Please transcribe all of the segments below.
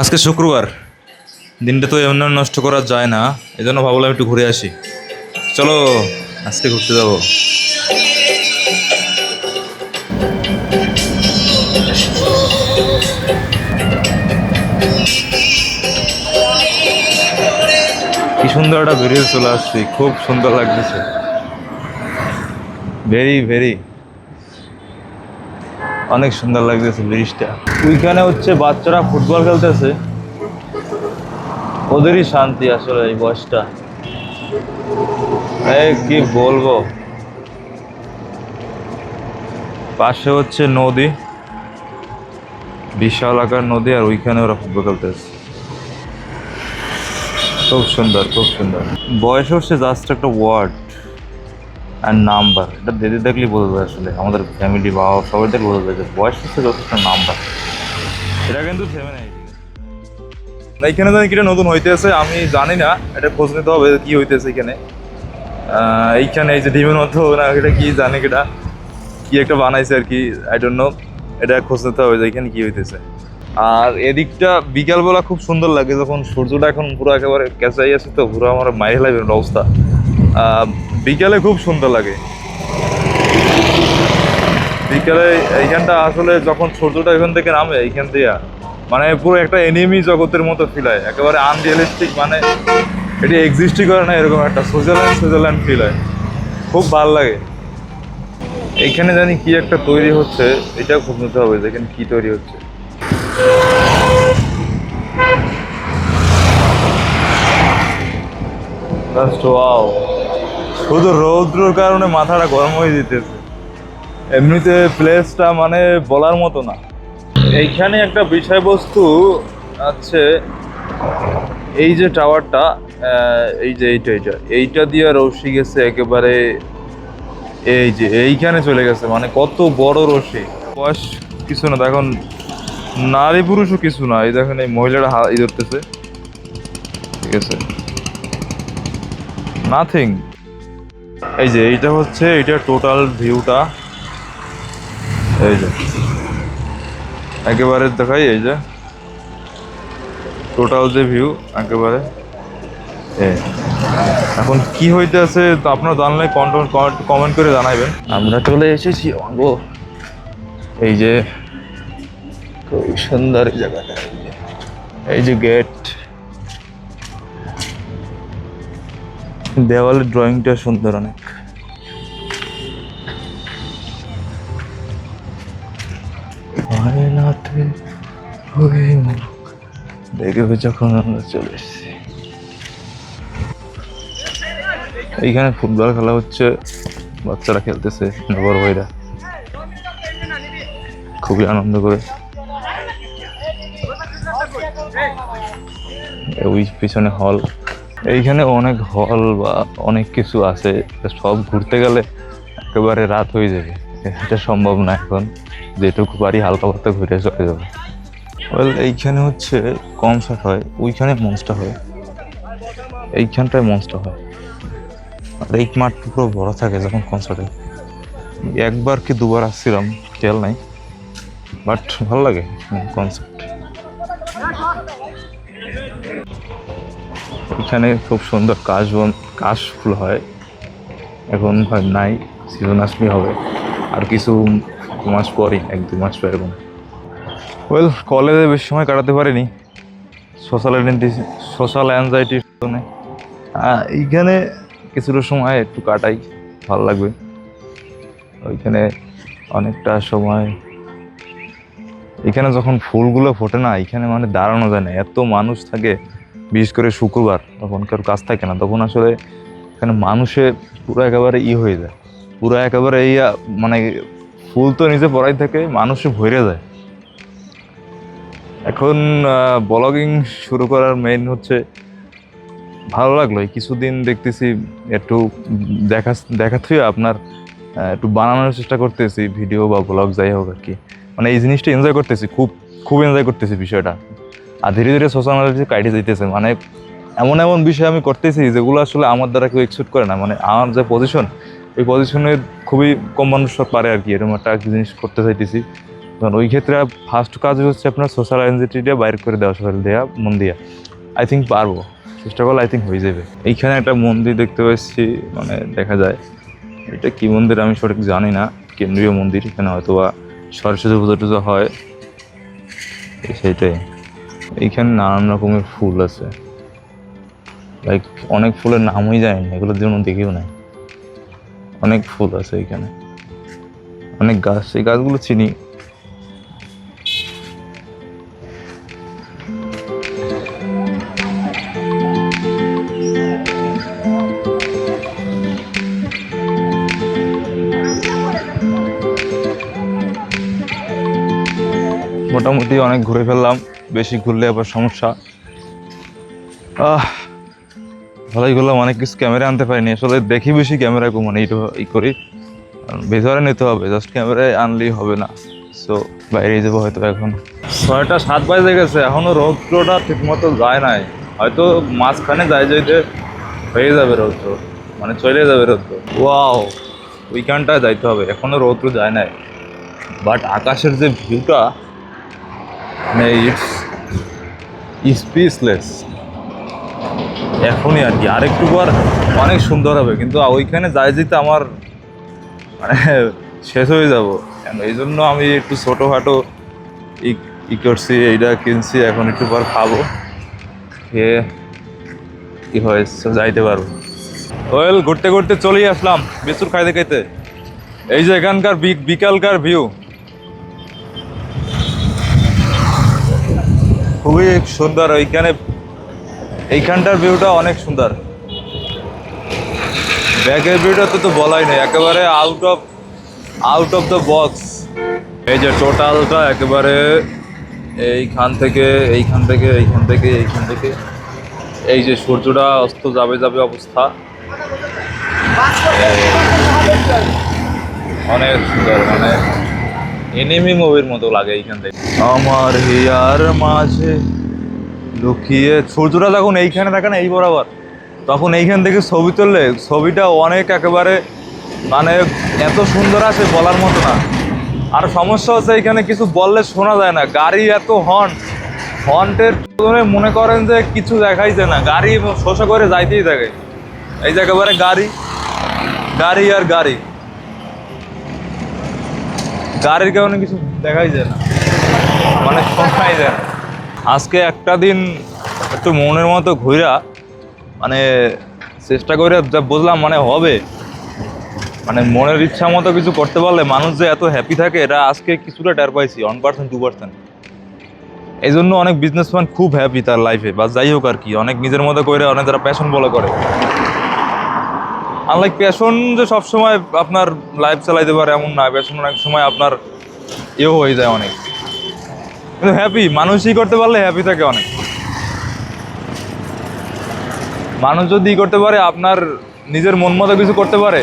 আজকে শুক্রবার, দিনটা তো এমন নষ্ট করা যায় না, এজন্য ভাবলাম একটু ঘুরে আসি। চলো আজকে ঘুরতে যাবো। কি সুন্দর একটা ব্রিজ চলে আসছি, খুব সুন্দর লাগতেছে, ভেরি ভেরি অনেক সুন্দর লাগতেছে ব্রিজটা। ওইখানে হচ্ছে বাচ্চারা ফুটবল খেলতেছে, ওদেরই শান্তি আসলে এই বয়সটা। কি বলবো, পাশে হচ্ছে নদী, বিশাল আকার নদী, আর ওইখানে ওরা ফুটবল খেলতেছে। খুব সুন্দর, খুব সুন্দর। বয়স হচ্ছে জাস্ট একটা ওয়ার্ড আর নাম্বার, এটা দিদি দেখলেই বোঝা যায়। আসলে আমাদের ফ্যামিলি বা সবাই দেখলে বোঝা যায় যে বয়স হচ্ছে যথেষ্ট নাম্বার, এটা কিন্তু থেমে নেই। এখানে জানি কিটা নতুন হইতেছে, আমি জানি না, এটা খোঁজ নিতে হবে কি হইতেছে এখানে। এইখানে এই যে ডিমের মতো না, এটা কি জানে কিটা, কি একটা বানাইছে আর কি, আই ডোন্ট নো। এটা খোঁজ নিতে হবে যে এখানে কি হইতেছে। আর এদিকটা বিকালবেলা খুব সুন্দর লাগে, যখন সূর্যটা এখন পুরো একেবারে ক্যাচাই আছে, তো পুরো আমার মাইরে লাগবে অবস্থা। বিকালে খুব সুন্দর লাগে। বিকালে এইখানটা আসলে যখন সূর্যটা এখান থেকে নামে, এইখান থেকে মানে পুরো একটা এনিমি জগতের মতো ফিল হয়, একেবারে আনরিয়েলিস্টিক, মানে এটি এক্সিস্টই করে না, এরকম একটা সুইজারল্যান্ড সুইজারল্যান্ড ফিল হয়, খুব ভালো লাগে। এইখানে জানি কি একটা তৈরি হচ্ছে, এটাও খুব নিতে হবে যে এখানে কি তৈরি হচ্ছে। শুধু রৌদ্রের কারণে মাথাটা গরম হয়ে যেতেছে, এমনিতে প্লেসটা মানে বলার মতো না। এইখানে একটা বিষয়বস্তু আছে, এই যে টাওয়ারটা, এই যে এইটা দিয়ে রশি গেছে একেবারে, এই যে এইখানে চলে গেছে, মানে কত বড় রশি। বয়স কিছু না, এখন নারী পুরুষও কিছু না, এই দেখেন এই মহিলাটা হাত ধরতেছে, ঠিক আছে, নাথিং। এই যে এইটা হচ্ছে, এইটা টোটাল ভিউটা, এই যে একেবারে দেখাই, এই যে টোটাল যে ভিউ একেবারে। এখন কি হইতে আছে তো আপনারা জানলে কমেন্ট করে জানাবেন। আমরা চলে এসেছি গো, এই যে খুব সুন্দর এই জায়গাটা, এই যে গেট, দেওয়ালের ড্রয়িংটা সুন্দর অনেক। দেখে যখন আমরা চলে এসেছি, এইখানে ফুটবল খেলা হচ্ছে, বাচ্চারা খেলতেছে, বড় ভাইরা খুবই আনন্দ করে। ওই পিছনে হল, এইখানে অনেক হল বা অনেক কিছু আছে, সব ঘুরতে গেলে একেবারে রাত হয়ে যাবে, এটা সম্ভব না এখন, যেটুকু পারি হালকা পাতলা ঘুরে চলে যাবে। এইখানে হচ্ছে কনসার্ট হয়, ওইখানে মঞ্চটা হয়, এইখানটায় মঞ্চটা হয়, আর এই মাঠটা পুরো বড় থাকে যখন কনসার্টে। একবার কি দুবার আসছিলাম, খেয়াল নাই, বাট ভালো লাগে কনসার্ট। এখানে খুব সুন্দর কাশ ফুল হয়, এখন হয় নাই, সিজন আসলেই হবে, আর কিছু মাস পরই, 1-2 মাস পর এরকম। কলেজে বেশি সময় কাটাতে পারিনি, সোশ্যাল অ্যাংজাইটির জন্য। এইখানে কিছুটা সময় একটু কাটাই, ভালো লাগবে। ওইখানে অনেকটা সময়, এখানে যখন ফুলগুলো ফোটে না, এখানে মানে দাঁড়ানো যায় না, এত মানুষ থাকে, বিশেষ করে শুক্রবার, তখন কার কাজ থাকে না, তখন আসলে এখানে মানুষে পুরো একেবারে হয়ে যায়, পুরো একেবারে মানে ফুল তো নিচে পড়াই থাকে, মানুষে ভরে যায়। এখন ব্লগিং শুরু করার মেইন হচ্ছে, ভালো লাগলো এই কিছুদিন দেখতেছি একটু দেখাতেই আপনার একটু বানানোর চেষ্টা করতেছি, ভিডিও বা ব্লগ যাই হোক আর কি, মানে এই জিনিসটা এনজয় করতেছি, খুব এনজয় করতেছি বিষয়টা। আর ধীরে ধীরে সোশ্যাল মিডিয়া কাটে যেতেছে, মানে এমন এমন বিষয় আমি করতেছি যেগুলো আসলে আমার দ্বারা কেউ এক্সপেক্ট করে না, মানে আমার যে পজিশন, এই পজিশনে খুবই কম মানুষ পারে আর কি, এরকম একটা জিনিস করতে চাইতেছি। কারণ ওই ক্ষেত্রে ফার্স্ট কাজ হচ্ছে আপনার সোশ্যাল অ্যাংজাইটিটা বাইর করে দেওয়া, সোশ্যাল দেওয়া, মন দিয়া। আই থিঙ্ক পারবো, চেষ্টা করলে আই থিঙ্ক হয়ে যাবে। এইখানে একটা মন্দির দেখতে পাচ্ছি, মানে দেখা যায় এটা কি মন্দির আমি সঠিক জানি না, কেন্দ্রীয় মন্দির। এখানে হয়তো বা সরস্বতী পুজো টুজো হয়, সেইটাই। এইখানে নানান রকমের ফুল আছে, লাইক অনেক ফুলের নামই জানি না, এগুলোর জন্য দেখেও নাই। অনেক ফুল আছে এখানে, অনেক গাছ, এই গাছগুলো চিনি। মোটামুটি অনেক ঘুরে ফেললাম, বেশি ঘুরলে আবার সমস্যা। ভালোই ঘুরলাম, অনেক কিছু ক্যামেরা আনতে পারিনি আসলে, দেখি বেশি ক্যামেরা মানে এই করি, ভেতরে নিতে হবে, জাস্ট ক্যামেরায় আনলেই হবে না। সো বাইরে যাবো হয়তো এখন। 6টা 7 বাজে গেছে, এখনো রৌদ্রটা ঠিক মতো যায় নাই, হয়তো মাঝখানে যাইতে হয়ে যাবে রৌদ্র, মানে চলে যাবে রৌদ্র। ওয়াও, ওইখানটায় যাইতে হবে, এখনো রৌদ্র যায় নাই, বাট আকাশের যে ভিউটা, মানে ইটস স্পিচলেস এখনই আর কি। আরেকটু পর অনেক সুন্দর হবে, কিন্তু ওইখানে যেতে আমার মানে শেষ হয়ে যাব। এই জন্য আমি একটু ছোটোখাটো ই করছি, এইটা কিনছি, এখন একটু পর খাবো, খেয়ে কি হয়েছে যাইতে পারবো। ওয়েল, ঘুরতে ঘুরতে চলেই আসলাম বিস্কুট খাইতে খাইতে। এই যে এখানকার বিকালকার ভিউ খুবই সুন্দর, এইখানটার ভিউটা অনেক সুন্দর। ব্যাকের ভিউটা তো বলাই নেই, একেবারে আউট অফ দ্য বক্স। এই যে টোটালটা একেবারে এইখান থেকে এই যে সূর্যটা অস্ত যাবে অবস্থা, অনেক সুন্দর, মানে এনিমি মুভির মতো লাগে এইখান থেকে। আমার হিয়ার মাঝে লুকিয়ে, সূর্যটা যখন এইখানে থাকে না, এই বরাবর, তখন এইখান থেকে ছবি তুললে ছবিটা অনেক একেবারে মানে এত সুন্দর আছে বলার মতো না। আর সমস্যা হচ্ছে এখানে কিছু বললে শোনা যায় না, গাড়ি এত হর্নের মনে করেন যে কিছু দেখাইছে না, গাড়ি শোষা করে যাইতেই থাকে। এই যে একেবারে গাড়ি আর গাড়ির কারণে কিছু দেখাই যায় না, মানে শোনাই যায় না। আজকে একটা দিন একটু মনের মতো ঘুরা, মানে চেষ্টা করে যা বুঝলাম মানে হবে, মানে মনের ইচ্ছা মতো কিছু করতে পারলে মানুষ যে এত হ্যাপি থাকে, এটা আজকে কিছুটা টের পাইছি, 1% 2%। এই জন্য অনেক বিজনেসম্যান খুব হ্যাপি তার লাইফে, বা যাই হোক আর কি, অনেক নিজের মতো করে, অনেক যারা প্যাশন বলে করে। আনলাইক প্যাশন যে সবসময় আপনার লাইফ চালাইতে পারে এমন না, প্যাশন অনেক সময় আপনার হয়ে যায় অনেক, কিন্তু হ্যাপি মানুষই করতে পারলে হ্যাপি থাকে অনেক। মানুষ যদি করতে পারে, আপনার নিজের মন মতো কিছু করতে পারে,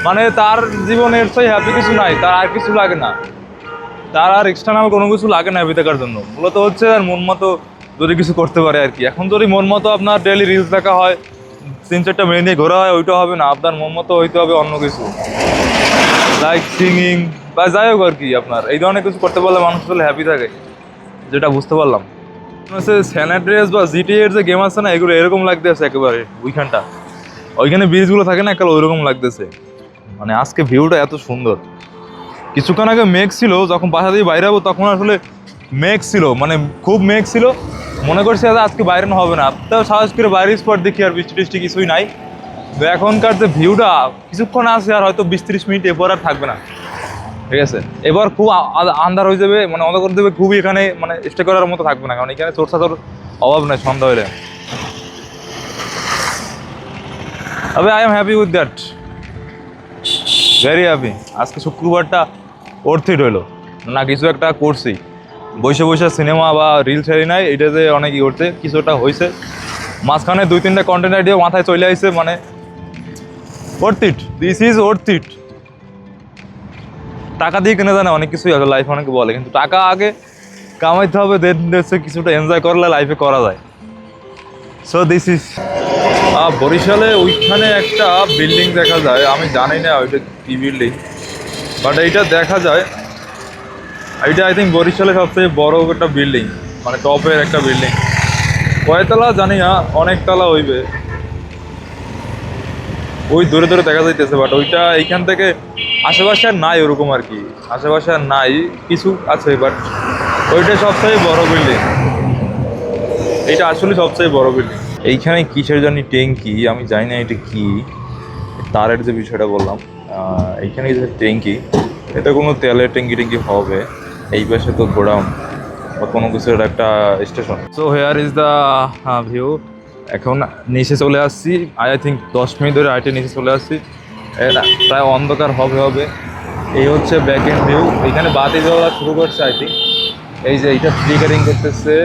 মানে তার জীবনের সেই হ্যাপি কিছু নাই, তার আর কিছু লাগে না, তার আর এক্সটার্নাল কোনো কিছু লাগে না হ্যাপি থাকার জন্য। মূলত হচ্ছে আর মন মতো যদি কিছু করতে পারে আর কি। এখন যদি মন মতো আপনার ডেইলি রিলস দেখা হয়, 3-4টা মেয়ে নিয়ে ঘোরা হয়, ওইটা হবে না, আপনার মন মতো হইতে হবে অন্য কিছু, লাইক সিঙ্গিং বা যাই হোক আর কি। আপনার এই ধরনের কিছু করতে পারলে মানুষ আসলে হ্যাপি থাকে, যেটা বুঝতে পারলাম। স্যান অ্যান্ড্রিয়াস বা জিটিএ এর যে গেম আছে না, এগুলো এরকম লাগতেছে একেবারে, ওইখানে ব্রিজগুলো থাকে না, একেবারে ওইরকম লাগতেছে। মানে আজকে ভিউটা এত সুন্দর। কিছুক্ষণ আগে মেঘ ছিল, যখন বাসা দিয়ে বাইরে যাবো তখন আসলে মেঘ ছিল, মানে খুব মেঘ ছিল, মনে করছি আজকে বাইরে হবে না, তাও সাহস করে বাইরের স্পট দেখি, আর বৃষ্টি টিষ্টি কিছুই নাই। তো এখনকার যে ভিউটা কিছুক্ষণ আছে, আর হয়তো 20-30 মিনিট এরপর আর থাকবে না, ঠিক আছে? এবার খুব আন্ধার হয়ে যাবে, মানে অন্ধকার করে দেবে, খুবই এখানে মানে স্টে করার মতো থাকবে না, কারণ এখানে চোর চাচোর অভাব নেই সন্ধ্যা হলে। তবে I am happy with that, very happy. আজকে শুক্রবারটা অর্থিট হইলো না, কিছু একটা করছি, বসে সিনেমা বা রিল ছাড়ি নাই, এটা যে অনেক করছে, কিছুটা হয়েছে। মাঝখানে 2-3টা কন্টেন্ট আইডিয়া মাথায় চলে আসছে, মানে অর্থিট, দিস ইজ অর্থিট। টাকা দিয়ে কিনে জানে অনেক কিছুই আছে লাইফে, অনেকে বলে, কিন্তু টাকা আগে কামাইতে হবে, দেন কিছুটা এনজয় করলে লাইফে করা যায়। সো দিস ইজ বরিশালে ওইখানে একটা বিল্ডিং দেখা যায়, আমি জানি না ওইটা কি বিল্ডিং, বাট এইটা দেখা যায় এটা আই থিঙ্ক বরিশালের সবচেয়ে বড় একটা বিল্ডিং, মানে টপের একটা বিল্ডিং। কয়তলা জানি না, অনেক তলা হইবে, ওই দূরে দূরে দেখা যাইতেছে, বাট ওইটা এইখান থেকে আশেপাশে আর নাই ওরকম আর কি, আশেপাশে আর নাই, কিছু আছে বাট ওইটা সবচেয়ে বড় বিল্ডিং, এটা আসলে সবচেয়ে বড় বিল্ডিং। এইখানে কিসের জানি ট্যাঙ্কি, আমি জানি না এটা কি, তারের যে বিষয়টা বললাম, এইখানে যে ট্যাঙ্কি, এটা কোনো তেলের ট্যাঙ্কি ট্যাঙ্কি হবে। এই পাশে তো গোডাউন বা কোনো কিছুর একটা station. So here is the view. এখন নিচে চলে আসছি, আই থিঙ্ক 10 মিনিট ধরে আইটে নিচে চলে আসছি, প্রায় অন্ধকার হবে হবে। এই হচ্ছে ব্যাক এন্ড ভিউ, এখানে বাতি জ্বলা শুরু করছে আই থিঙ্ক, এই যে এইটা ফ্লিকারিং করতেছে,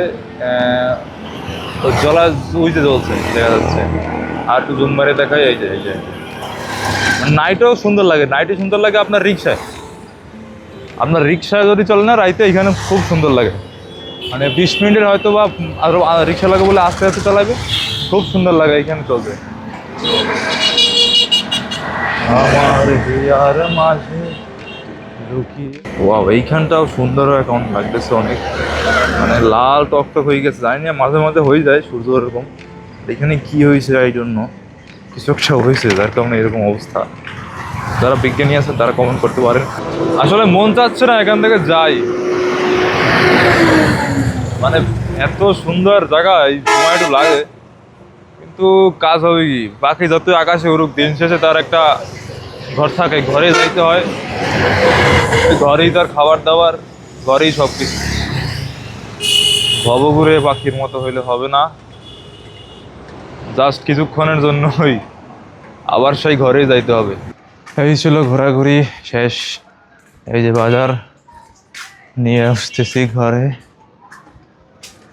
জ্বলা উইতে জ্বলছে দেখা যাচ্ছে। আর একটু জুম মারে দেখায়, এই যে নাইটেও সুন্দর লাগে, নাইটে সুন্দর লাগে আপনার রিক্সায় যদি চলে না রাইতে, এখানে খুব সুন্দর লাগে। মানে 20 মিনিটের হয়তো বা আরো রিক্সা লাগে বলে আস্তে আস্তে চালাবে, খুব সুন্দর লাগে এখানে চলবে। আমার হিয়ার মাঝে লুকিয়ে, ওয়াও এইখানটাও সুন্দর এখন লাগতেছে অনেক, মানে লাল টকটক হয়ে গেছে, জানি না মাঝে মাঝে হয়ে যায় সূর্য এরকম। এখানে কি হয়েছে এই জন্য, কিছু একটা হয়েছে যার কারণে এরকম অবস্থা। যারা বিজ্ঞানী আছে তারা কমেন্ট করতে পারেন। আসলে মন চাচ্ছে না এখান থেকে যাই, মানে এত সুন্দর জায়গা, এই সময় একটু লাগে, কিন্তু কাজ হবে কি, বাকি যতই আকাশে উড়ুক, দিন শেষে তার একটা ঘর থাকে, ঘরে যাইতে হয়, ঘরেই তার খাবার দাবার, ঘরেই সব কিছু। ভবঘুরে পাখির মতো হইলে হবে না, জাস্ট কিছুক্ষণের জন্যই আবার সেই ঘরেই যাইতে হবে। এই ছিল ঘোরাঘুরি শেষ, এই যে বাজার নিয়ে আসতেছি ঘরে,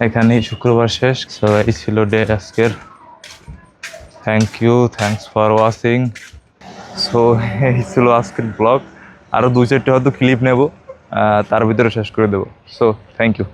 এখানেই শুক্রবার শেষ। সো এই ছিল ডে আজকের। Thanks for watching. সো এই ছিল আজকের ব্লগ, আরও 2-4টা হয়তো ক্লিপ নেব, তার ভিতরে শেষ করে দেবো। So thank you.